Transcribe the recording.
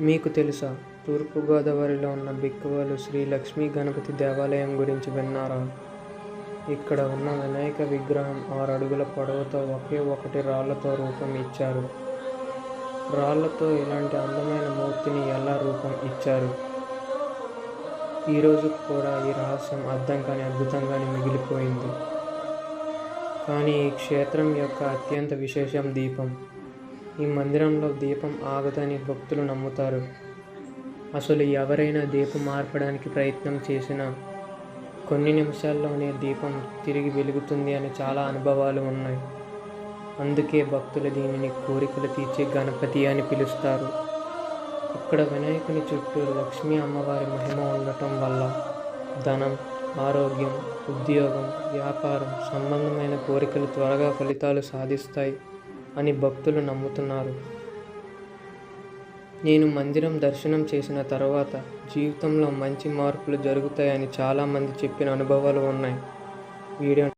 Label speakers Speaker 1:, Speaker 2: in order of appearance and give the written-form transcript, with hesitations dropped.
Speaker 1: మీకు తెలుసా? తూర్పుగోదావరిలో ఉన్న బిక్కవోలు శ్రీ లక్ష్మీ గణపతి దేవాలయం గురించి విన్నారా? ఇక్కడ ఉన్న వినాయక విగ్రహం 6 అడుగుల పొడవుతో ఒకే ఒకటి రాళ్లతో రూపం ఇచ్చారు. రాళ్లతో ఇలాంటి అందమైన మూర్తిని ఎలా రూపం ఇచ్చారు? ఈరోజు కూడా ఈ రహస్యం అర్థం కాని అద్భుతంగానే మిగిలిపోయింది. కానీ ఈ క్షేత్రం యొక్క అత్యంత విశేషం దీపం. ఈ మందిరంలో దీపం ఆగదని భక్తులు నమ్ముతారు. అసలు ఎవరైనా దీపం ఆర్పడానికి ప్రయత్నం చేసినా కొన్ని నిమిషాల్లోనే దీపం తిరిగి వెలుగుతుంది అని చాలా అనుభవాలు ఉన్నాయి. అందుకే భక్తులు దీనిని కోరికలు తీర్చే గణపతి అని పిలుస్తారు. ఇక్కడ వినాయకుని చుట్టూ లక్ష్మీ అమ్మవారి మహిమ ఉండటం వల్ల ధనం, ఆరోగ్యం, ఉద్యోగం, వ్యాపారం సంబంధమైన కోరికలు త్వరగా ఫలితాలు సాధిస్తాయి అని భక్తులు నమ్ముతున్నారు. నేను మందిరం దర్శనం చేసిన తర్వాత జీవితంలో మంచి మార్పులు జరుగుతాయని చాలామంది చెప్పిన అనుభవాలు ఉన్నాయి. వీడియో